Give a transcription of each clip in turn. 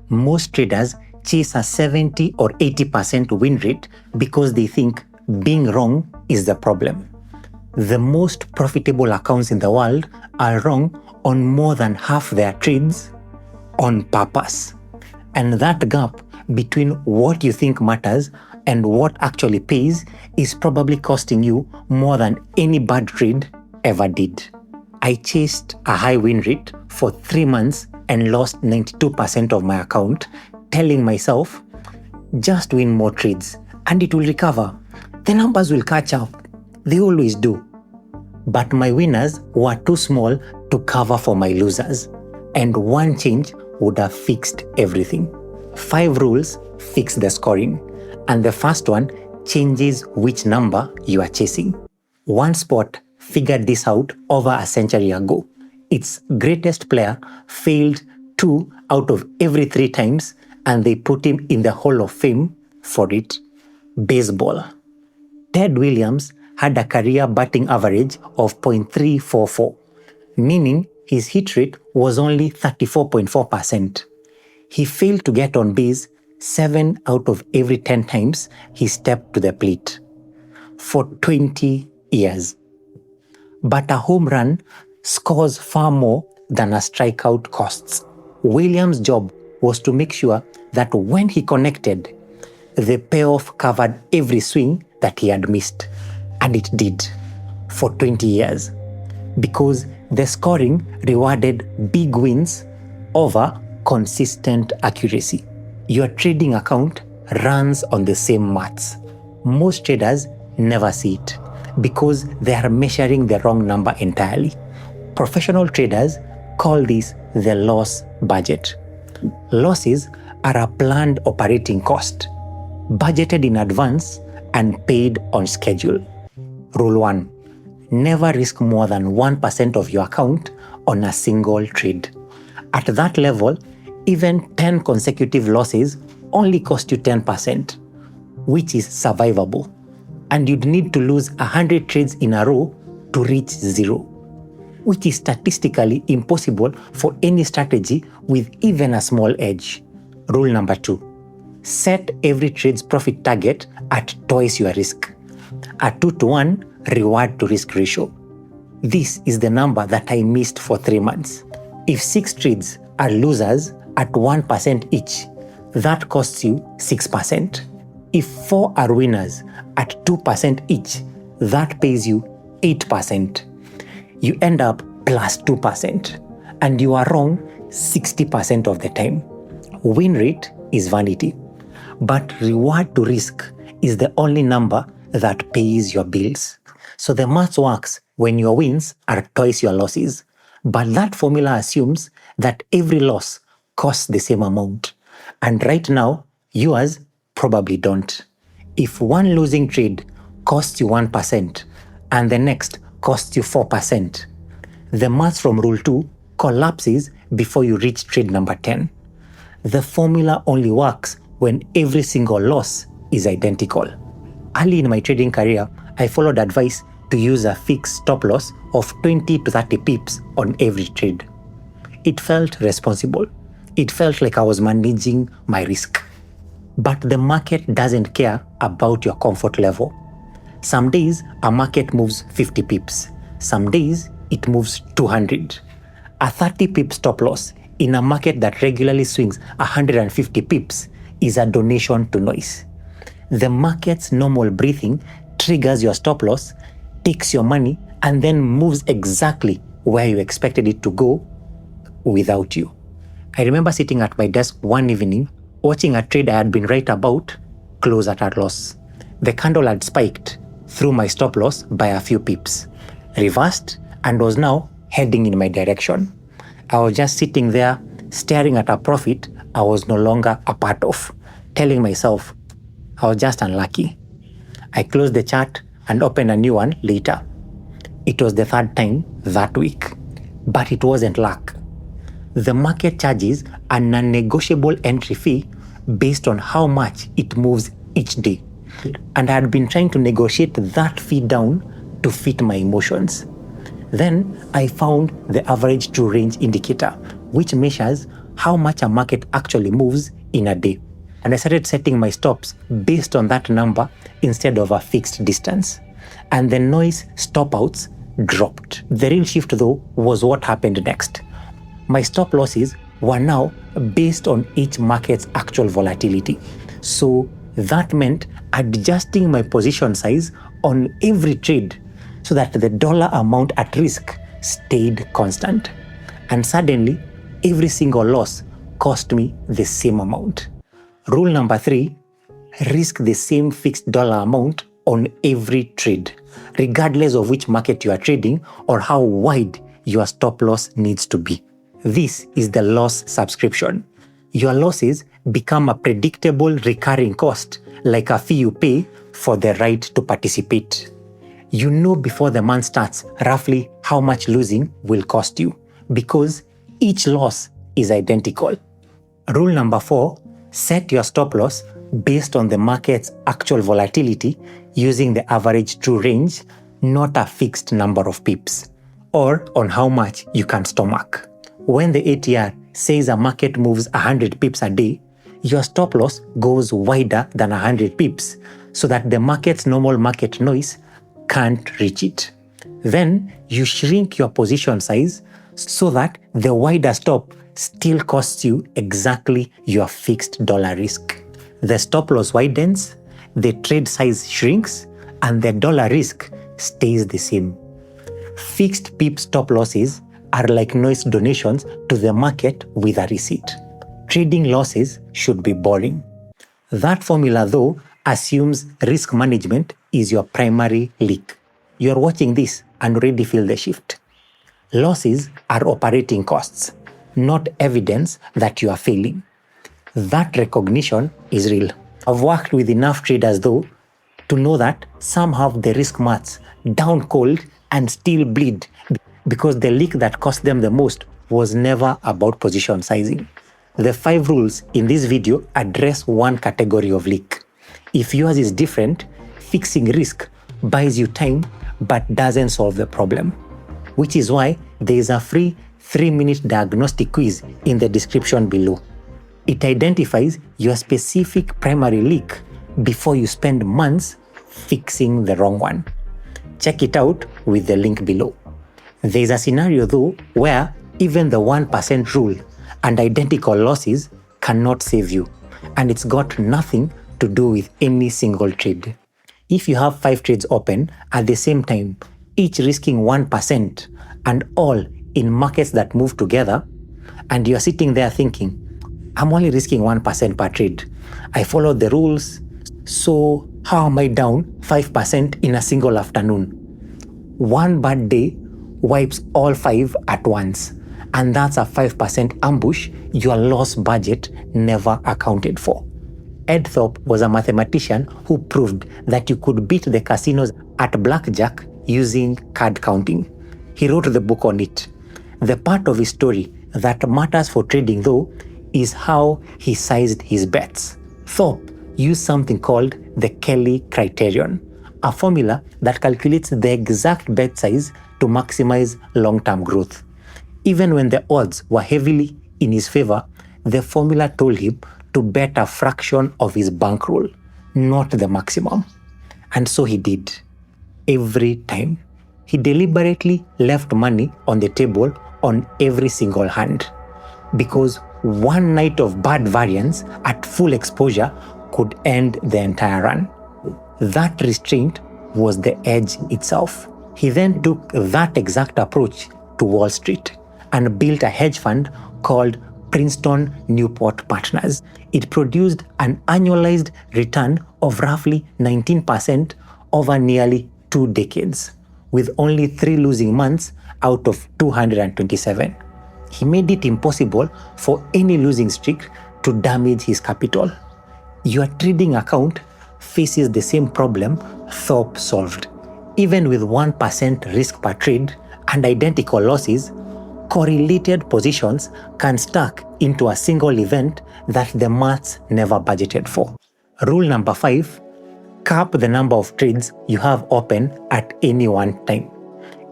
Most traders chase a 70 or 80% win rate because they think being wrong is the problem. The most profitable accounts in the world are wrong on more than half their trades on purpose. And that gap between what you think matters and what actually pays is probably costing you more than any bad trade ever did. I chased a high win rate for 3 months and lost 92% of my account, telling myself, just win more trades and it will recover. The numbers will catch up. They always do. But my winners were too small to cover for my losers, and one change would have fixed everything. 5 rules fix the scoring, and the first one changes which number you are chasing. One sport figured this out over a century ago. Its greatest player failed 2 out of every 3 times, and they put him in the Hall of Fame for it. Baseball. Ted Williams had a career batting average of .344, meaning his hit rate was only 34.4%. He failed to get on base 7 out of every 10 times he stepped to the plate for 20 years. But a home run scores far more than a strikeout costs. Williams' job was to make sure that when he connected, the payoff covered every swing that he had missed. And it did for 20 years. Because the scoring rewarded big wins over consistent accuracy. Your trading account runs on the same maths. Most traders never see it because they are measuring the wrong number entirely. Professional traders call this the loss budget. Losses are a planned operating cost, budgeted in advance and paid on schedule. Rule 1. Never risk more than 1% of your account on a single trade. At that level, even 10 consecutive losses only cost you 10%, which is survivable. And you'd need to lose 100 trades in a row to reach 0, which is statistically impossible for any strategy with even a small edge. Rule number 2. Set every trade's profit target at twice your risk. A 2-to-1 reward to risk ratio. This is the number that I missed for 3 months. If 6 trades are losers at 1% each, that costs you 6%. If 4 are winners at 2% each, that pays you 8%. You end up plus 2%, and you are wrong 60% of the time. Win rate is vanity, but reward to risk is the only number that pays your bills. So the math works when your wins are twice your losses, but that formula assumes that every loss costs the same amount. And right now, yours probably don't. If one losing trade costs you 1% and the next costs you 4%, the math from rule 2 collapses before you reach trade number 10. The formula only works when every single loss is identical. Early in my trading career, I followed advice to use a fixed stop loss of 20 to 30 pips on every trade. It felt responsible. It felt like I was managing my risk. But the market doesn't care about your comfort level. Some days a market moves 50 pips. Some days it moves 200. A 30 pip stop loss in a market that regularly swings 150 pips is a donation to noise. The market's normal breathing triggers your stop loss, takes your money, and then moves exactly where you expected it to go without you. I remember sitting at my desk one evening, watching a trade I had been right about close at a loss. The candle had spiked through my stop loss by a few pips, reversed, and was now heading in my direction. I was just sitting there, staring at a profit I was no longer a part of, telling myself I was just unlucky. I closed the chart and opened a new one later. It was the 3rd time that week, but it wasn't luck. The market charges a non-negotiable entry fee based on how much it moves each day, and I had been trying to negotiate that fee down to fit my emotions. Then I found the average true range indicator, which measures how much a market actually moves in a day. And I started setting my stops based on that number instead of a fixed distance. And the noise stop outs dropped. The real shift though was what happened next. My stop losses were now based on each market's actual volatility. So that meant adjusting my position size on every trade so that the dollar amount at risk stayed constant. And suddenly, every single loss cost me the same amount. Rule number 3, risk the same fixed dollar amount on every trade, regardless of which market you are trading or how wide your stop loss needs to be. This is the loss subscription. Your losses become a predictable recurring cost, like a fee you pay for the right to participate. You know before the month starts roughly how much losing will cost you because each loss is identical. Rule number 4, set your stop loss based on the market's actual volatility using the average true range, not a fixed number of pips, or on how much you can stomach. When the ATR says a market moves 100 pips a day, your stop loss goes wider than 100 pips so that the market's normal market noise can't reach it. Then you shrink your position size so that the wider stop still costs you exactly your fixed dollar risk. The stop loss widens, the trade size shrinks, and the dollar risk stays the same. Fixed pip stop losses are like noise donations to the market with a receipt. Trading losses should be boring. That formula, though, assumes risk management is your primary leak. You're watching this and already feel the shift. Losses are operating costs, not evidence that you are failing. That recognition is real. I've worked with enough traders, though, to know that some have the risk maths down cold and still bleed because the leak that cost them the most was never about position sizing. The 5 rules in this video address one category of leak. If yours is different, fixing risk buys you time but doesn't solve the problem. Which is why there is a free 3-minute diagnostic quiz in the description below. It identifies your specific primary leak before you spend months fixing the wrong one. Check it out with the link below. There is a scenario though where even the 1% rule and identical losses cannot save you, and it's got nothing to do with any single trade. If you have 5 trades open at the same time, each risking 1% and all in markets that move together, and you're sitting there thinking, I'm only risking 1% per trade. I followed the rules, so how am I down 5% in a single afternoon? One bad day wipes all 5 at once, and that's a 5% ambush your loss budget never accounted for. 𝒊𝒔𝒂𝒎𝒑 was a mathematician who proved that you could beat the casinos at blackjack using card counting. He wrote the book on it. The part of his story that matters for trading, though, is how he sized his bets. 𝒊𝒑 used something called the Kelly criterion, a formula that calculates the exact bet size to maximize long-term growth. Even when the odds were heavily in his favor, the formula told him to bet a fraction of his bankroll, not the maximum. And so he did. Every time. He deliberately left money on the table on every single hand, because one night of bad variance at full exposure could end the entire run. That restraint was the edge itself. He then took that exact approach to Wall Street and built a hedge fund called Princeton Newport Partners. It produced an annualized return of roughly 19% over nearly 2 decades, with only 3 losing months out of 227. He made it impossible for any losing streak to damage his capital. Your trading account faces the same problem 𝒊𝒑 solved. Even with 1% risk per trade and identical losses, correlated positions can stack into a single event that the maths never budgeted for. Rule number 5, cap the number of trades you have open at any one time.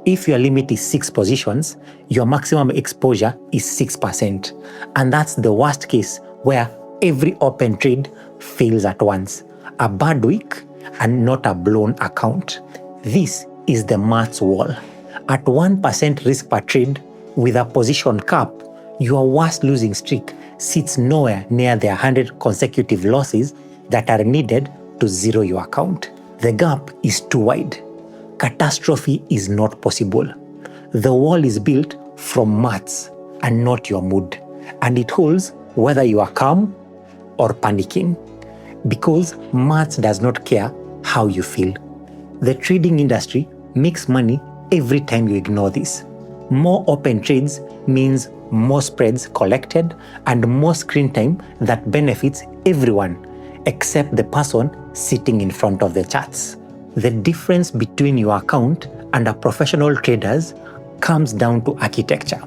If your limit is 6 positions, your maximum exposure is 6%. And that's the worst case where every open trade fails at once. A bad week and not a blown account. This is the maths wall. At 1% risk per trade with a position cap, your worst losing streak sits nowhere near the 100 consecutive losses that are needed to zero your account. The gap is too wide. Catastrophe is not possible. The wall is built from maths and not your mood, and it holds whether you are calm or panicking, because maths does not care how you feel. The trading industry makes money every time you ignore this. More open trades means more spreads collected and more screen time that benefits everyone except the person sitting in front of the charts. The difference between your account and a professional trader's comes down to architecture.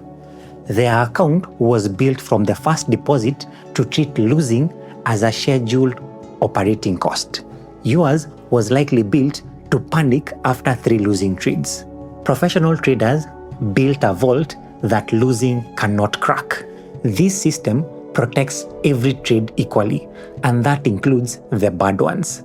Their account was built from the first deposit to treat losing as a scheduled operating cost. Yours was likely built to panic after 3 losing trades. Professional traders built a vault that losing cannot crack. This system protects every trade equally, and that includes the bad ones.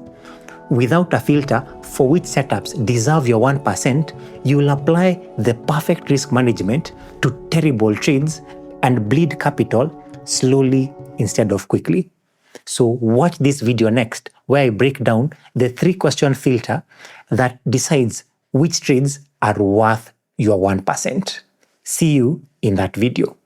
Without a filter for which setups deserve your 1%, you will apply the perfect risk management to terrible trades and bleed capital slowly instead of quickly. So watch this video next, where I break down the 3-question filter that decides which trades are worth your 1%. See you in that video.